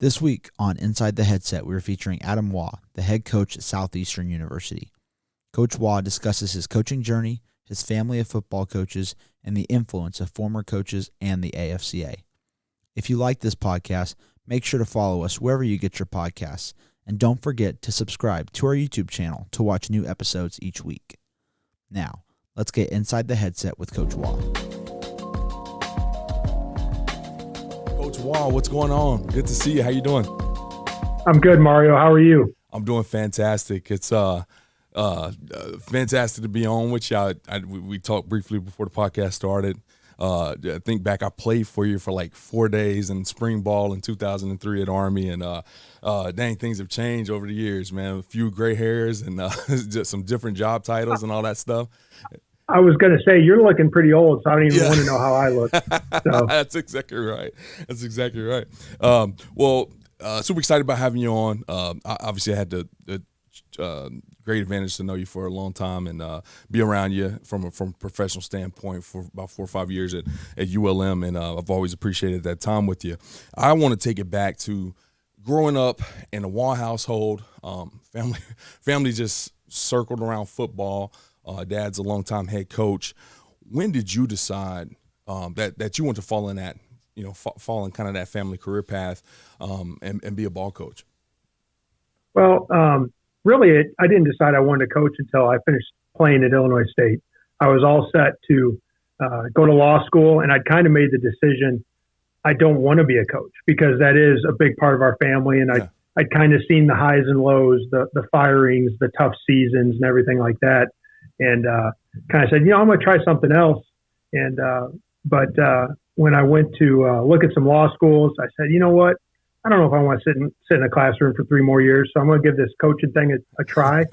This week on Inside the Headset, we are featuring Adam Waugh, the head coach at Southeastern University. Coach Waugh discusses his coaching journey, his family of football coaches, and the influence of former coaches and the AFCA. If you like this podcast, make sure to follow us wherever you get your podcasts, and don't forget to subscribe to our YouTube channel to watch new episodes each week. Now, let's get inside the headset with Coach Waugh. Coach Waugh, what's going on? Good to see you. How you doing? I'm good, Mario. How are you? I'm doing fantastic. It's fantastic to be on with you. We talked briefly before the podcast started. I think back, I played for you for like 4 days in spring ball in 2003 at Army, and dang, things have changed over the years, man. A few gray hairs and just some different job titles and all that stuff. I was going to say, you're looking pretty old, so I don't even want to know how I look. So. That's exactly right. Super excited about having you on. Obviously, I had the great advantage to know you for a long time and be around you from a professional standpoint for about 4 or 5 years at ULM, and I've always appreciated that time with you. I want to take it back to growing up in a Waugh household. Family just circled around football. Dad's a longtime head coach. When did you decide that you want to fall in that, fall in kind of that family career path and be a ball coach? Well, really, I didn't decide I wanted to coach until I finished playing at Illinois State. I was all set to go to law school, and I'd kind of made the decision I don't want to be a coach because that is a big part of our family, and I'd kind of seen the highs and lows, the firings, the tough seasons, and everything like that. And kind of said, I'm going to try something else. And but when I went to look at some law schools, I said, you know what? I don't know if I want to sit in a classroom for 3 more years, so I'm going to give this coaching thing a try.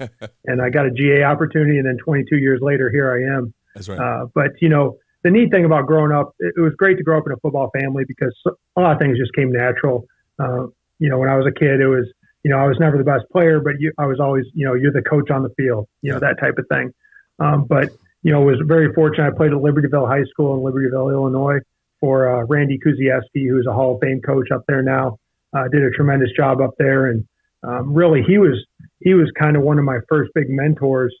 And I got a GA opportunity, and then 22 years later, here I am. That's right. But the neat thing about growing up, it was great to grow up in a football family because a lot of things just came natural. When I was a kid, it was I was never the best player, but I was always you're the coach on the field, that type of thing. But was very fortunate. I played at Libertyville High School in Libertyville, Illinois, for Randy Kuzieski, who's a Hall of Fame coach up there now. Did a tremendous job up there, and really he was kind of one of my first big mentors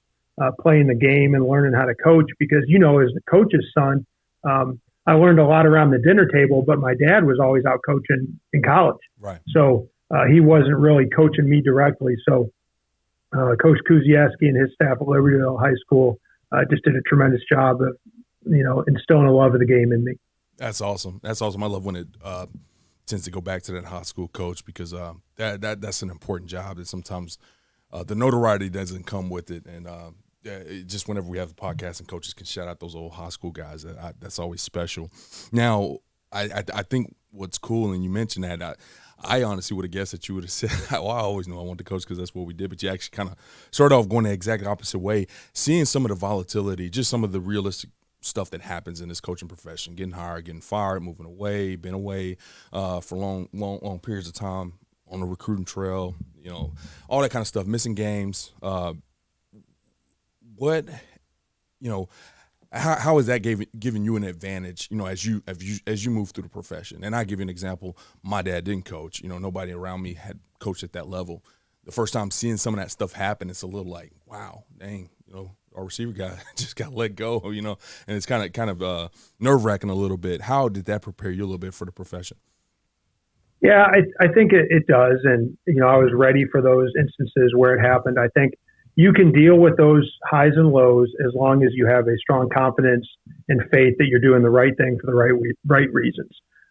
playing the game and learning how to coach. Because as the coach's son, I learned a lot around the dinner table, but my dad was always out coaching in college, right? So he wasn't really coaching me directly. So Coach Kuzieski and his staff at Libertyville High School just did a tremendous job of instilling a love of the game in me. That's awesome. I love when it tends to go back to that high school coach because that's an important job that sometimes the notoriety doesn't come with it. And just whenever we have a podcast and coaches can shout out those old high school guys, that's always special. Now, I think what's cool, and you mentioned that, I honestly would have guessed that you would have said, well, I always knew I wanted to coach because that's what we did, but you actually kind of started off going the exact opposite way, seeing some of the volatility, just some of the realistic stuff that happens in this coaching profession, getting hired, getting fired, moving away, been away for long periods of time on the recruiting trail, all that kind of stuff, missing games. How is that giving you an advantage, as you move through the profession? And I give you an example. My dad didn't coach. Nobody around me had coached at that level. The first time seeing some of that stuff happen, it's a little like, wow, dang, our receiver guy just got let go, and it's kind of nerve-wracking a little bit. How did that prepare you a little bit for the profession? Yeah, I think it does. And, I was ready for those instances where it happened. I think you can deal with those highs and lows as long as you have a strong confidence and faith that you're doing the right thing for the right reasons.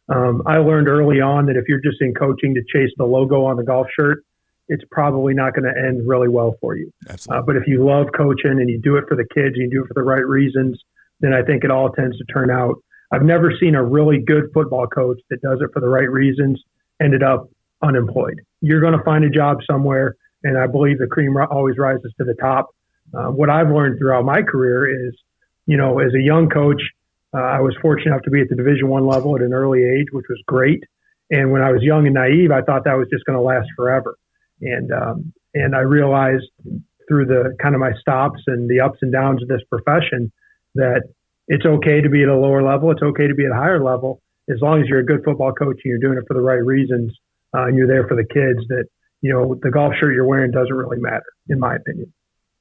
I learned early on that if you're just in coaching to chase the logo on the golf shirt, it's probably not going to end really well for you. But if you love coaching and you do it for the kids, and you do it for the right reasons, then I think it all tends to turn out. I've never seen a really good football coach that does it for the right reasons ended up unemployed. You're going to find a job somewhere, and I believe the cream always rises to the top. What I've learned throughout my career is, as a young coach, I was fortunate enough to be at the Division I level at an early age, which was great. And when I was young and naive, I thought that was just going to last forever. And I realized through the kind of my stops and the ups and downs of this profession that it's okay to be at a lower level. It's okay to be at a higher level. As long as you're a good football coach and you're doing it for the right reasons, and you're there for the kids, that, the golf shirt you're wearing doesn't really matter, in my opinion.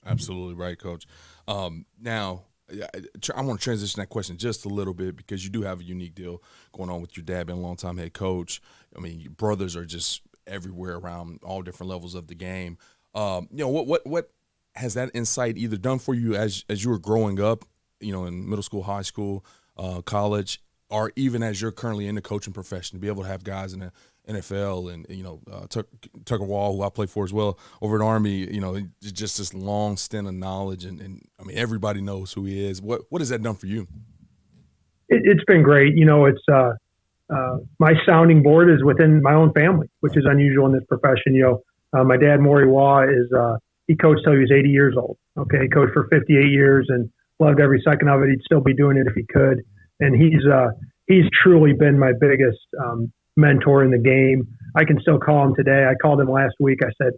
Absolutely right, Coach. Now, I want to transition that question just a little bit, because you do have a unique deal going on with your dad being a longtime head coach. I mean, your brothers are just everywhere around all different levels of the game. What has that insight either done for you as you were growing up, in middle school, high school, college, or even as you're currently in the coaching profession, to be able to have guys in the NFL and, Tucker Waugh, who I play for as well, over at Army, just this long stint of knowledge. And I mean, everybody knows who he is. What has that done for you? It's been great. It's my sounding board is within my own family, which is unusual in this profession. My dad, Maury Waugh, he coached till he was 80 years old. Okay. He coached for 58 years and loved every second of it. He'd still be doing it if he could. And he's truly been my biggest mentor in the game. I can still call him today. I called him last week. I said,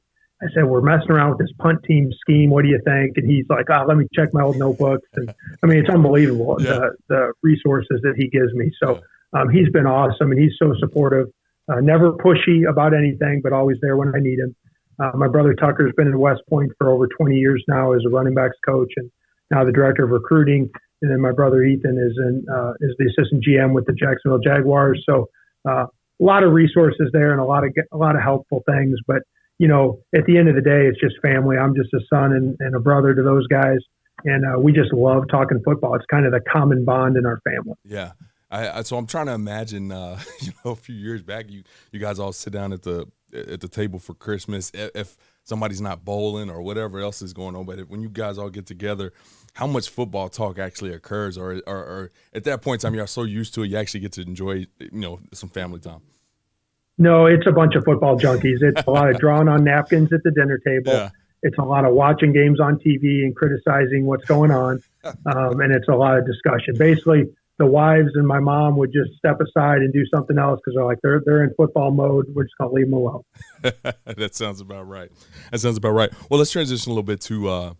we're messing around with this punt team scheme. What do you think? And he's like, let me check my old notebooks. And I mean, it's unbelievable, the resources that he gives me. So he's been awesome, and he's so supportive, never pushy about anything, but always there when I need him. My brother Tucker's been in West Point for over 20 years now as a running backs coach, and now the director of recruiting. And then my brother Ethan is the assistant GM with the Jacksonville Jaguars. So a lot of resources there and a lot of helpful things. But at the end of the day, it's just family. I'm just a son and a brother to those guys, and we just love talking football. It's kind of the common bond in our family. Yeah. So I'm trying to imagine, a few years back, you guys all sit down at the table for Christmas. If somebody's not bowling or whatever else is going on, but when you guys all get together, how much football talk actually occurs, or at that point in time, you're so used to it, you actually get to enjoy, some family time? No, it's a bunch of football junkies. It's a lot of drawing on napkins at the dinner table. Yeah. It's a lot of watching games on TV and criticizing what's going on, and it's a lot of discussion. Basically, the wives and my mom would just step aside and do something else because they're like, they're in football mode. We're just going to leave them alone. That sounds about right. Well, let's transition a little bit to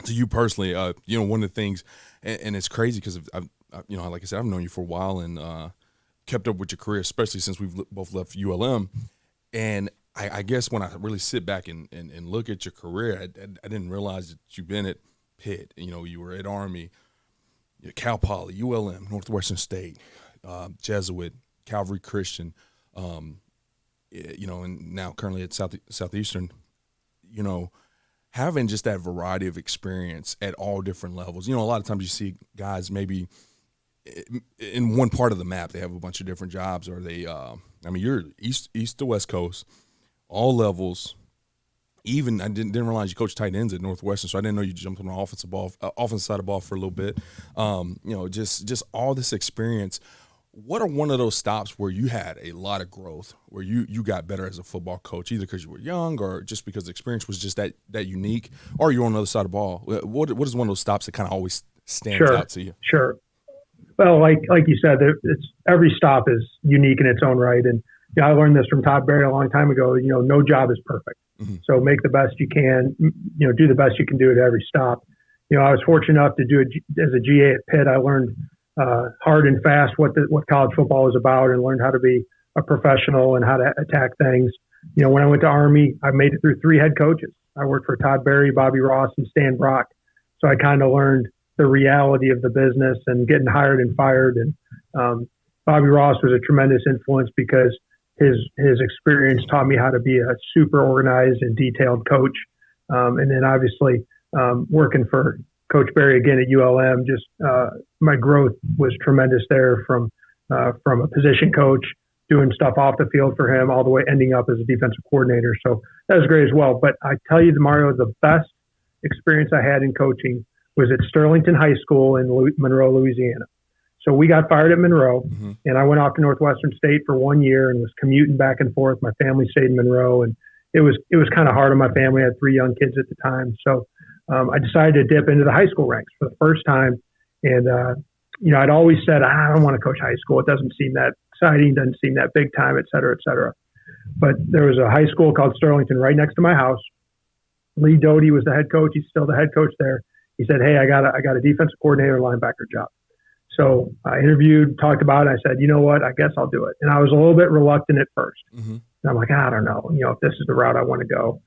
you personally. One of the things, and it's crazy because like I said, I've known you for a while and kept up with your career, especially since we've both left ULM. And I guess when I really sit back and look at your career, I didn't realize that you've been at Pitt. You were at Army, Cal Poly, ULM, Northwestern State, Jesuit, Calvary Christian, and now currently at Southeastern. Having just that variety of experience at all different levels. A lot of times you see guys maybe in one part of the map, they have a bunch of different jobs, or they, you're east to West Coast, all levels. Even I didn't realize you coached tight ends at Northwestern, so I didn't know you jumped on the offensive side of the ball for a little bit. Just all this experience. What are one of those stops where you had a lot of growth, where you got better as a football coach, either because you were young or just because the experience was just that unique, or you're on the other side of the ball? What is one of those stops that kind of always stands out to you? Sure. Well, like you said, every stop is unique in its own right, and I learned this from Todd Berry a long time ago. No job is perfect. Mm-hmm. So make the best you can, do the best you can do at every stop. I was fortunate enough to do it as a GA at Pitt. I learned hard and fast what college football is about, and learned how to be a professional and how to attack things. When I went to Army, I made it through 3 head coaches. I worked for Todd Berry, Bobby Ross, and Stan Brock. So I kind of learned the reality of the business and getting hired and fired. And Bobby Ross was a tremendous influence because his experience taught me how to be a super organized and detailed coach. And then obviously working for Coach Berry again at ULM, just my growth was tremendous there from a position coach, doing stuff off the field for him, all the way ending up as a defensive coordinator. So that was great as well. But I tell you, Mario, the best experience I had in coaching was at Sterlington High School in Monroe, Louisiana. So we got fired at Monroe, mm-hmm. and I went off to Northwestern State for 1 year and was commuting back and forth. My family stayed in Monroe, and it was kind of hard on my family. I had 3 young kids at the time. So I decided to dip into the high school ranks for the first time. And, I'd always said, I don't want to coach high school. It doesn't seem that exciting, doesn't seem that big time, et cetera, et cetera. But there was a high school called Sterlington right next to my house. Lee Doty was the head coach. He's still the head coach there. He said, hey, I got a defensive coordinator linebacker job. So I interviewed, talked about it. I said, you know what, I guess I'll do it. And I was a little bit reluctant at first. Mm-hmm. And I'm like, I don't know, if this is the route I want to go.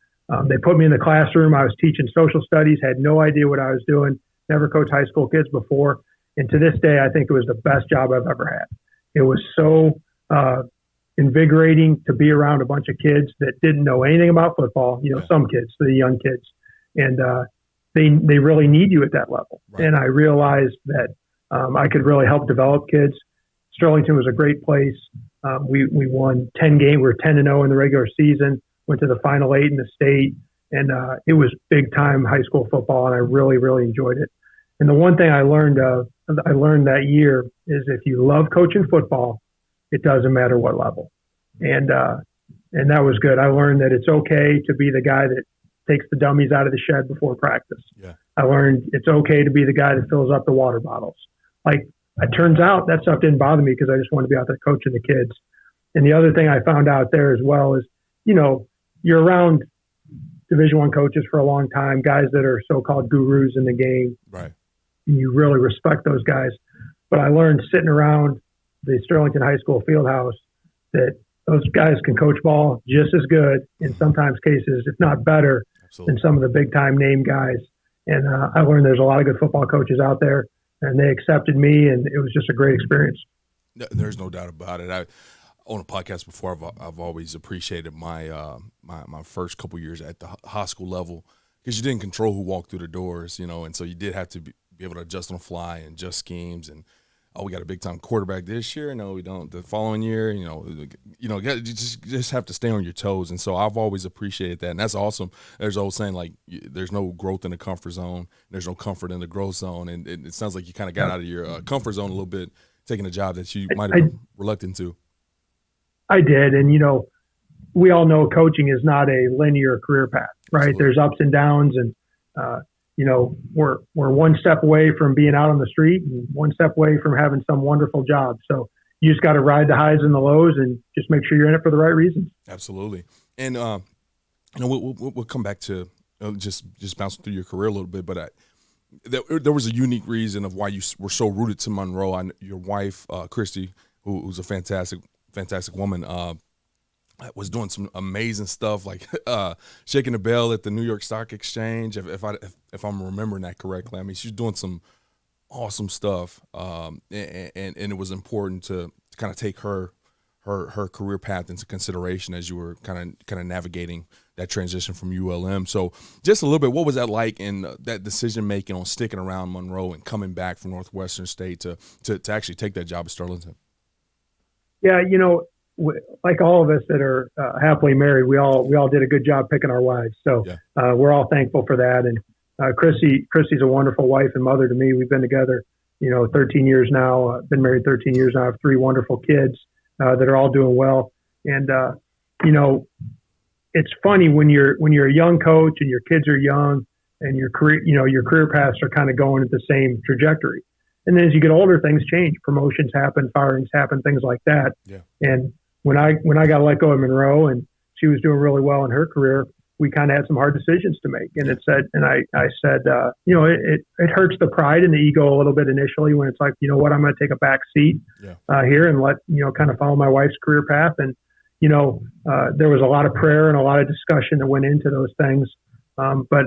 They put me in the classroom. I was teaching social studies, had no idea what I was doing, never coached high school kids before. And to this day, I think it was the best job I've ever had. It was so invigorating to be around a bunch of kids that didn't know anything about football, some kids, the young kids. And they really need you at that level. Right. And I realized that I could really help develop kids. Sterlington was a great place. We won 10 games. We were 10-0 in the regular season, went to the Final 8 in the state. And it was big-time high school football, and I really, really enjoyed it. And the one thing I learned that year is if you love coaching football, it doesn't matter what level. And that was good. I learned that it's okay to be the guy that takes the dummies out of the shed before practice. Yeah. I learned it's okay to be the guy that fills up the water bottles. Like, it turns out that stuff didn't bother me because I just wanted to be out there coaching the kids. And the other thing I found out there as well is, you're around Division I coaches for a long time, guys that are so-called gurus in the game. Right. And you really respect those guys. But I learned sitting around the Sterlington High School field house that those guys can coach ball just as good, in sometimes cases, if not better, Absolutely. than some of the big-time name guys. And I learned there's a lot of good football coaches out there, and they accepted me, and it was just a great experience. There's no doubt about it. On a podcast before, I've always appreciated my my first couple years at the high school level, because you didn't control who walked through the doors, and so you did have to be able to adjust on the fly and adjust schemes. And we got a big time quarterback this year. No, we don't. The following year, you just have to stay on your toes. And so I've always appreciated that, and that's awesome. There's always saying, like, there's no growth in the comfort zone. There's no comfort in the growth zone, and it sounds like you kind of got out of your comfort zone a little bit, taking a job that you might have been reluctant to. I did. And, we all know coaching is not a linear career path, right? Absolutely. There's ups and downs, and, we're one step away from being out on the street and one step away from having some wonderful job. So you just got to ride the highs and the lows and just make sure you're in it for the right reasons. Absolutely. And, we'll come back to just bouncing through your career a little bit, but there was a unique reason of why you were so rooted to Monroe. Your wife, Christy, who's a fantastic woman, was doing some amazing stuff, like shaking the bell at the New York Stock Exchange. If I'm remembering that correctly, I mean, she's doing some awesome stuff, and it was important to kind of take her career path into consideration as you were kind of navigating that transition from ULM. So just a little bit, what was that like in that decision making on sticking around Monroe and coming back from Northwestern State to actually take that job at Sterlington? Yeah, like all of us that are happily married, we all did a good job picking our wives. So yeah. We're all thankful for that. And Christy's a wonderful wife and mother to me. We've been together, 13 years now. Been married 13 years now. I have 3 wonderful kids that are all doing well. And it's funny when you're a young coach and your kids are young and your career paths are kind of going at the same trajectory. And then as you get older, things change. Promotions happen, firings happen, things like that. Yeah. And when I got let go of Monroe and she was doing really well in her career, we kind of had some hard decisions to make. And I said, it hurts the pride and the ego a little bit initially when it's like, I'm going to take a back seat here and let, kind of follow my wife's career path. And, there was a lot of prayer and a lot of discussion that went into those things. But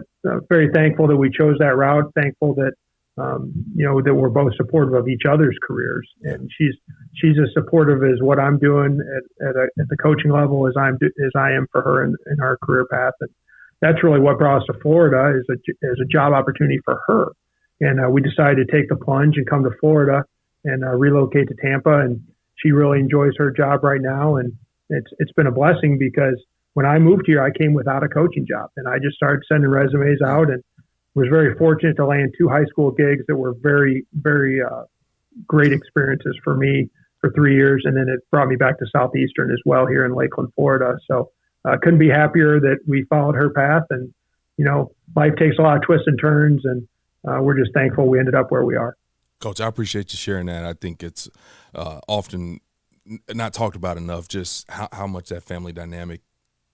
very thankful that we chose that route. Thankful that, that we're both supportive of each other's careers, and she's as supportive as what I'm doing at the coaching level as I am for her in our career path. And that's really what brought us to Florida is a job opportunity for her. And we decided to take the plunge and come to Florida and relocate to Tampa. And she really enjoys her job right now. And it's been a blessing because when I moved here, I came without a coaching job, and I just started sending resumes out and was very fortunate to land 2 high school gigs that were very, very great experiences for me for 3 years. And then it brought me back to Southeastern as well here in Lakeland, Florida. So couldn't be happier that we followed her path. And, life takes a lot of twists and turns, and we're just thankful we ended up where we are. Coach, I appreciate you sharing that. I think it's often not talked about enough, just how much that family dynamic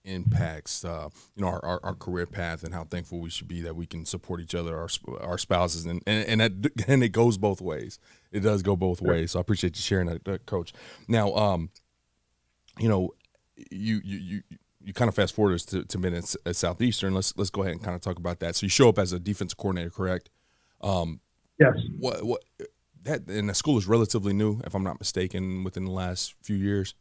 impacts, our career path, and how thankful we should be that we can support each other, our spouses, and it goes both ways. It does go both ways. So I appreciate you sharing that, Coach. Now, you kind of fast forward us to minutes at Southeastern. Let's go ahead and kind of talk about that. So you show up as a defensive coordinator, correct? Yes. What that, and the school is relatively new, if I'm not mistaken, within the last few years.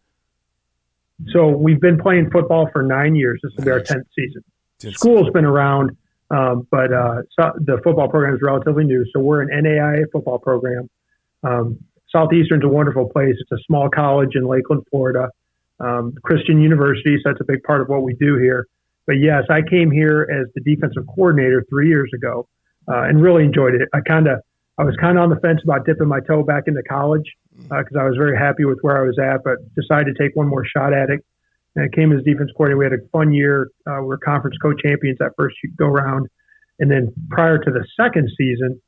So we've been playing football for 9 years. This will be our 10th season. School's been around, but the football program is relatively new. So we're an NAIA football program. Southeastern's a wonderful place. It's a small college in Lakeland, Florida, Christian university. So that's a big part of what we do here. But yes, I came here as the defensive coordinator 3 years ago, and really enjoyed it. I was kind of on the fence about dipping my toe back into college because I was very happy with where I was at, but decided to take one more shot at it. And I came as defense coordinator. We had a fun year. We were conference co-champions that first go round. And then prior to the second season,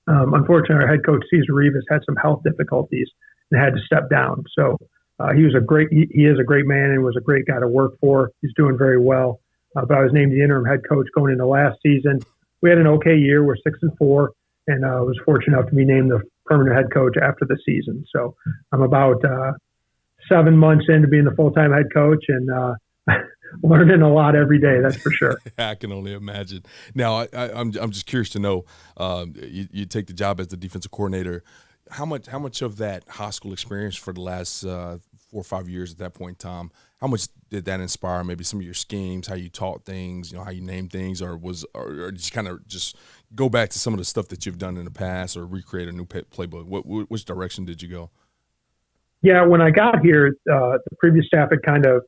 unfortunately, our head coach, Cesar Rivas, had some health difficulties and had to step down. So he is a great man and was a great guy to work for. He's doing very well. But I was named the interim head coach going into last season. We had an okay year. We're 6-4. And I was fortunate enough to be named the permanent head coach after the season. So I'm about 7 months into being the full-time head coach and learning a lot every day, that's for sure. I can only imagine. Now, I'm just curious to know, you take the job as the defensive coordinator. How much of that high school experience for the last 4 or 5 years at that point in time, how much did that inspire maybe some of your schemes, how you taught things, how you named things, or just kind of just go back to some of the stuff that you've done in the past or recreate a new playbook? Which direction did you go? Yeah, when I got here, the previous staff had kind of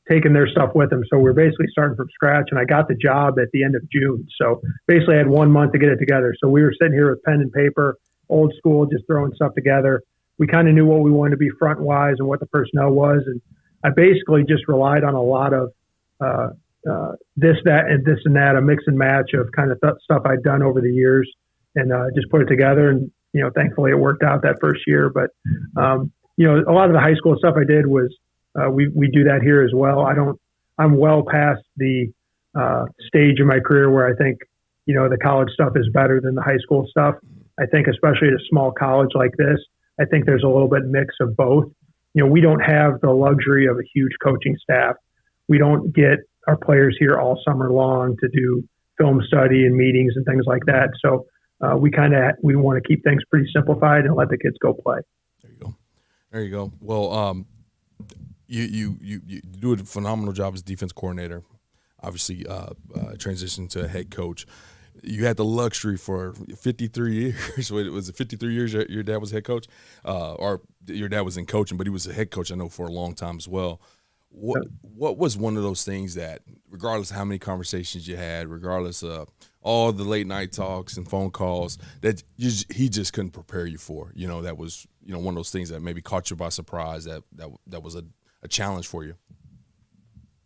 taken their stuff with them. So we're basically starting from scratch, and I got the job at the end of June. So basically I had 1 month to get it together. So we were sitting here with pen and paper, old school, just throwing stuff together. We kind of knew what we wanted to be front-wise and what the personnel was. And I basically just relied on a lot of this, that, and this and that, a mix and match of kind of stuff I'd done over the years, and just put it together. And, thankfully it worked out that first year. But, a lot of the high school stuff I did was we do that here as well. I'm well past the stage in my career where I think, the college stuff is better than the high school stuff. I think especially at a small college like this, I think there's a little bit mix of both. We don't have the luxury of a huge coaching staff. We don't get our players here all summer long to do film study and meetings and things like that. So we want to keep things pretty simplified and let the kids go play. There you go. Well, you do a phenomenal job as defense coordinator. Obviously, transitioned to a head coach. You had the luxury for 53 years. Was it 53 years your dad was head coach? Or your dad was in coaching, but he was a head coach, I know, for a long time as well. What was one of those things that, regardless of how many conversations you had, regardless of all the late night talks and phone calls, that he just couldn't prepare you for? That was one of those things that maybe caught you by surprise. That was a challenge for you.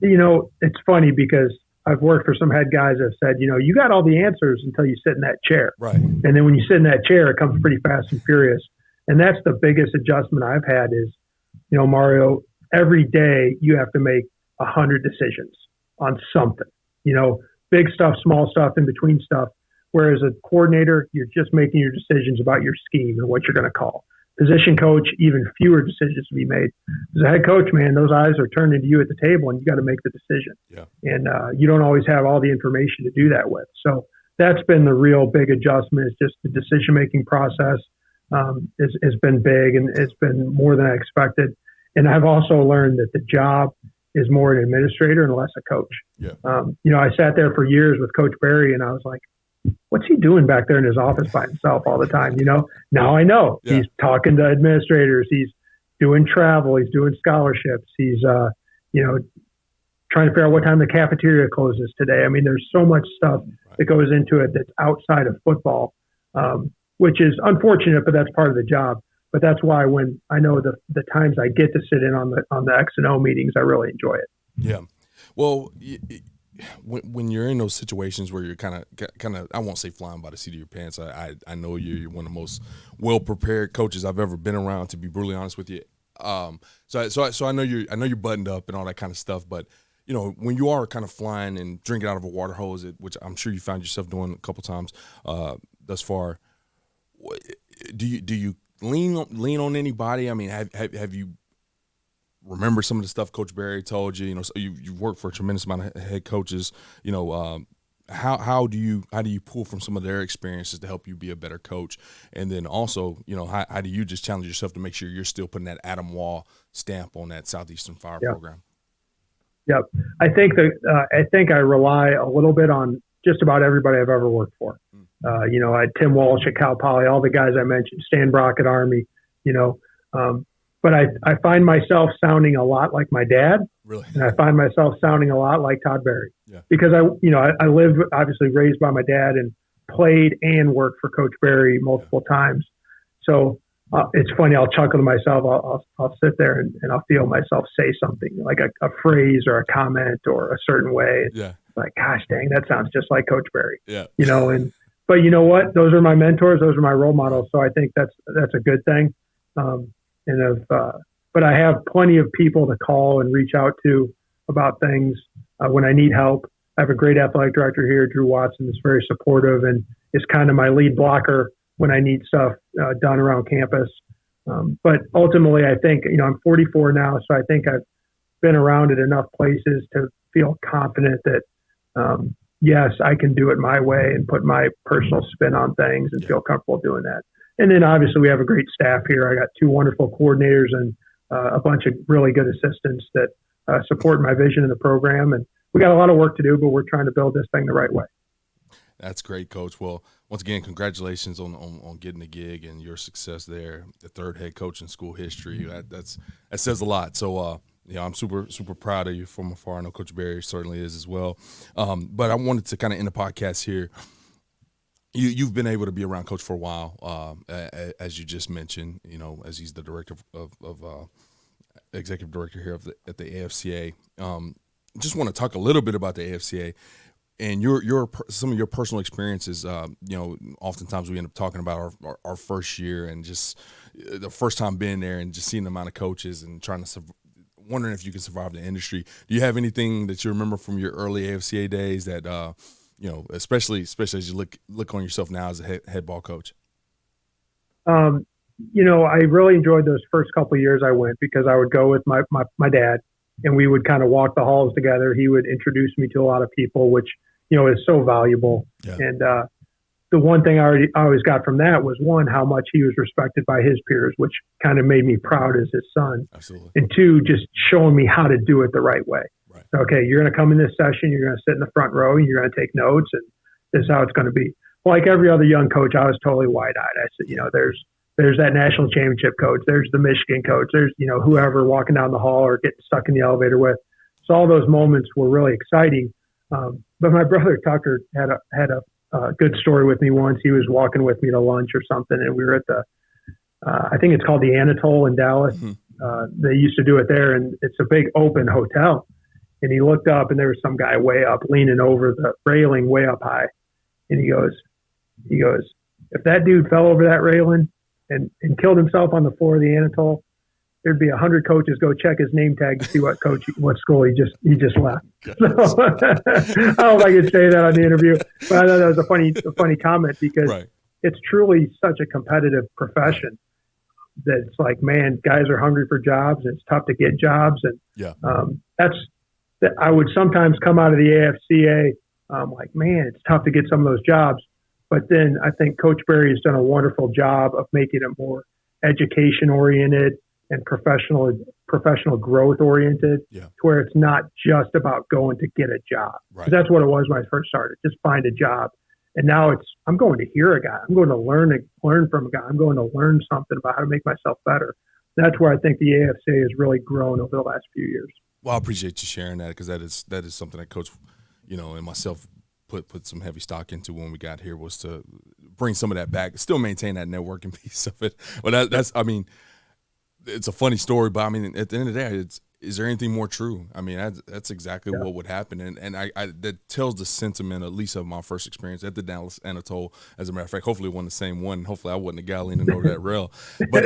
It's funny because I've worked for some head guys that have said, you got all the answers until you sit in that chair. Right. And then when you sit in that chair, it comes pretty fast and furious. And that's the biggest adjustment I've had is, Mario, every day you have to make 100 decisions on something, big stuff, small stuff, in between stuff. Whereas a coordinator, you're just making your decisions about your scheme and what you're going to call. Position coach, even fewer decisions to be made. As a head coach, man, those eyes are turning to you at the table and you got to make the decision. Yeah. And you don't always have all the information to do that with. So that's been the real big adjustment, is just the decision-making process has been big, and it's been more than I expected. And I've also learned that the job is more an administrator and less a coach. Yeah. I sat there for years with Coach Barry, and I was like, what's he doing back there in his office by himself all the time? Now I know. Yeah. He's talking to administrators. He's doing travel. He's doing scholarships. He's, trying to figure out what time the cafeteria closes today. I mean, there's so much stuff that goes into it that's outside of football, which is unfortunate, but that's part of the job. But that's why when I know the times I get to sit in on the X and O meetings, I really enjoy it. Yeah. Well, when you're in those situations where you're kind of, I won't say flying by the seat of your pants. I know you're one of the most well-prepared coaches I've ever been around, to be brutally honest with you. So I know you're buttoned up and all that kind of stuff, but you know, when you are kind of flying and drinking out of a water hose, which I'm sure you found yourself doing a couple times thus far, do you lean on anybody? I mean, have you remember some of the stuff Coach Barry told you? You know, so you've worked for a tremendous amount of head coaches. You know, how do you pull from some of their experiences to help you be a better coach? And then also, you know, how do you just challenge yourself to make sure you're still putting that Adam Waugh stamp on that Southeastern Fire program? Yep. I think I rely a little bit on just about everybody I've ever worked for. You know, I had Tim Walsh at Cal Poly, all the guys I mentioned, Stan Brock at Army, you know, but I find myself sounding a lot like my dad. Really? And I find myself sounding a lot like Todd Barry. Yeah. Because I lived, obviously raised by my dad and played and worked for Coach Barry multiple times. So it's funny, I'll chuckle to myself. I'll sit there and I'll feel myself say something like a phrase or a comment or a certain way. Yeah. Like, gosh dang, that sounds just like Coach Barry. Yeah. You know, but you know what? Those are my mentors. Those are my role models. So I think that's a good thing. But I have plenty of people to call and reach out to about things when I need help. I have a great athletic director here, Drew Watson, that's very supportive and is kind of my lead blocker when I need stuff done around campus. But ultimately, I think, you know, I'm 44 now, so I think I've been around at enough places to feel confident that, yes, I can do it my way and put my personal spin on things and feel comfortable doing that. And then obviously we have a great staff here. I got 2 wonderful coordinators and a bunch of really good assistants that support my vision in the program. And we got a lot of work to do, but we're trying to build this thing the right way. That's great, Coach. Well, once again, congratulations on getting the gig and your success there. The 3rd head coach in school history. That says a lot. So, I'm super, super proud of you from afar. I know Coach Barry certainly is as well. But I wanted to kind of end the podcast here. You've been able to be around Coach for a while, as you just mentioned, you know, as he's the director of executive director here at the AFCA. Just want to talk a little bit about the AFCA and some of your personal experiences. You know, oftentimes we end up talking about our first year and just the first time being there and just seeing the amount of coaches and wondering if you can survive the industry. Do you have anything that you remember from your early AFCA days that you know, especially as you look on yourself now as a head ball coach? You know, I really enjoyed those first couple of years I went because I would go with my dad and we would kind of walk the halls together. He would introduce me to a lot of people, which, you know, is so valuable. Yeah. And the one thing I always got from that was, 1, how much he was respected by his peers, which kind of made me proud as his son. Absolutely. And 2, just showing me how to do it the right way. Right. Okay, you're going to come in this session, you're going to sit in the front row, and you're going to take notes, and this is how it's going to be. Well, like every other young coach, I was totally wide-eyed. I said, you know, there's that national championship coach, there's the Michigan coach, there's, you know, whoever walking down the hall or getting stuck in the elevator with. So all those moments were really exciting. But my brother Tucker had a good story with me once. He was walking with me to lunch or something, and we were at the I think it's called the Anatole in Dallas. Mm-hmm. They used to do it there, and it's a big open hotel. And he looked up, and there was some guy way up, leaning over the railing way up high. And he goes, if that dude fell over that railing and killed himself on the floor of the Anatole, there'd be 100 coaches go check his name tag to see what school he just left. So, I don't know if I could say that on the interview, but I thought that was a funny comment because It's truly such a competitive profession that it's like, man, guys are hungry for jobs, and it's tough to get jobs. And I would sometimes come out of the AFCA like, man, it's tough to get some of those jobs. But then I think Coach Barry has done a wonderful job of making it more education-oriented and professional growth-oriented, to where it's not just about going to get a job. Right. That's what it was when I first started, just find a job. And now I'm going to hear a guy. I'm going to learn from a guy. I'm going to learn something about how to make myself better. That's where I think the AFCA has really grown over the last few years. Well, I appreciate you sharing that, because that is something that Coach, you know, and myself put some heavy stock into when we got here, was to bring some of that back, still maintain that networking piece of it. But that's I mean, it's a funny story, but I mean, at the end of the day, is there anything more true? I mean, that's exactly what would happen. And I that tells the sentiment, at least of my first experience at the Dallas Anatole. As a matter of fact, hopefully it wasn't the same one. Hopefully I wasn't the guy leaning over that rail. But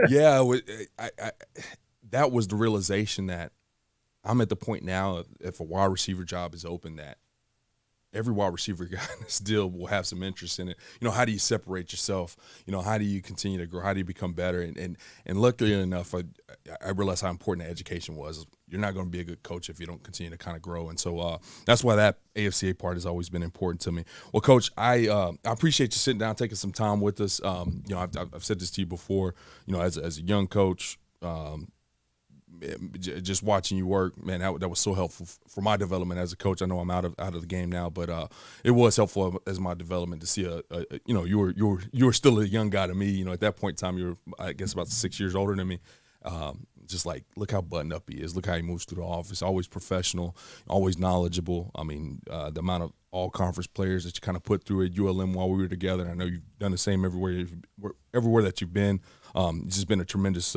yeah, that was the realization that I'm at the point now, if a wide receiver job is open, that every wide receiver guy in this deal will have some interest in it. You know, how do you separate yourself? You know, how do you continue to grow? How do you become better? And luckily enough, I realized how important education was. You're not going to be a good coach if you don't continue to kind of grow. And so that's why that AFCA part has always been important to me. Well, Coach, I appreciate you sitting down, taking some time with us. You know, I've said this to you before, you know, as a young coach, just watching you work, man, that was so helpful for my development as a coach. I know I'm out of the game now, but it was helpful as my development to see you know, you were still a young guy to me. You know, at that point in time, you were, I guess, about 6 years older than me. Just like, look how buttoned up he is. Look how he moves through the office. Always professional, always knowledgeable. I mean, the amount of all conference players that you kind of put through at ULM while we were together. And I know you've done the same everywhere that you've been. It's just been a tremendous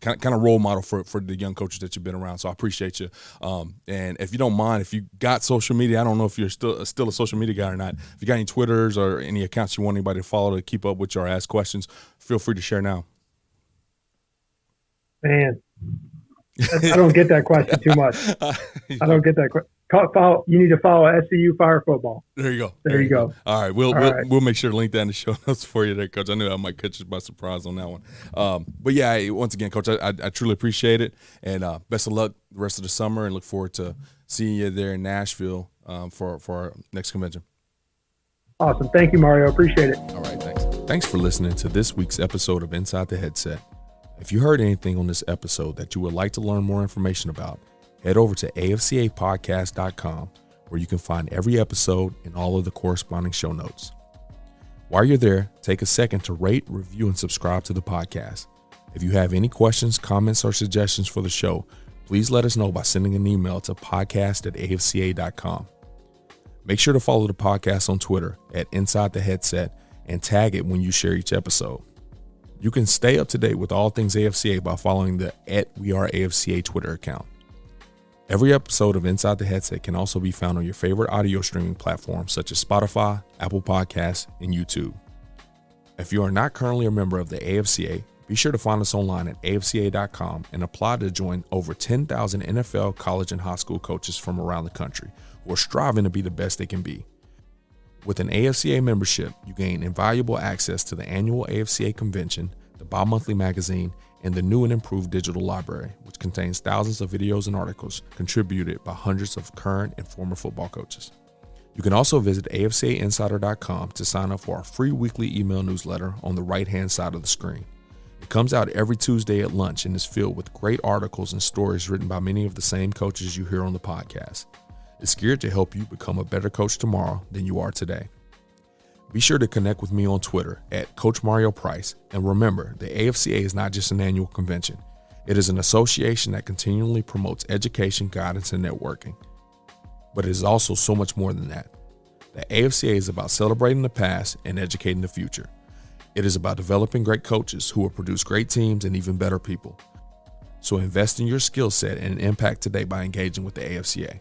kind of role model for the young coaches that you've been around. So I appreciate you. And if you don't mind, if you got social media, I don't know if you're still a social media guy or not. If you got any Twitters or any accounts you want anybody to follow to keep up with you or ask questions, feel free to share now. Man, I don't get that question too much. I don't get that question. You need to follow SCU Fire Football. There you go. There you go. All right, we'll make sure to link that in the show notes for you there, Coach. I knew I might catch you by surprise on that one. But yeah, once again, Coach, I truly appreciate it, and best of luck the rest of the summer, and look forward to seeing you there in Nashville for our next convention. Awesome. Thank you, Mario. Appreciate it. All right, thanks. Thanks for listening to this week's episode of Inside the Headset. If you heard anything on this episode that you would like to learn more information about, head over to afcapodcast.com, where you can find every episode and all of the corresponding show notes. While you're there, take a second to rate, review, and subscribe to the podcast. If you have any questions, comments, or suggestions for the show, please let us know by sending an email to podcast@afca.com. Make sure to follow the podcast on Twitter at Inside the Headset and tag it when you share each episode. You can stay up to date with all things AFCA by following the @WeAreAFCA Twitter account. Every episode of Inside the Headset can also be found on your favorite audio streaming platforms such as Spotify, Apple Podcasts, and YouTube. If you are not currently a member of the AFCA, be sure to find us online at afca.com and apply to join over 10,000 NFL, college, and high school coaches from around the country who are striving to be the best they can be. With an AFCA membership, you gain invaluable access to the annual AFCA convention, the bi-monthly magazine, and the new and improved digital library, which contains thousands of videos and articles contributed by hundreds of current and former football coaches. You can also visit afcainsider.com to sign up for our free weekly email newsletter on the right-hand side of the screen. It comes out every Tuesday at lunch and is filled with great articles and stories written by many of the same coaches you hear on the podcast. It's geared to help you become a better coach tomorrow than you are today. Be sure to connect with me on Twitter at Coach Mario Price, and remember, the AFCA is not just an annual convention. It is an association that continually promotes education, guidance, and networking. But it is also so much more than that. The AFCA is about celebrating the past and educating the future. It is about developing great coaches who will produce great teams and even better people. So invest in your skill set and impact today by engaging with the AFCA.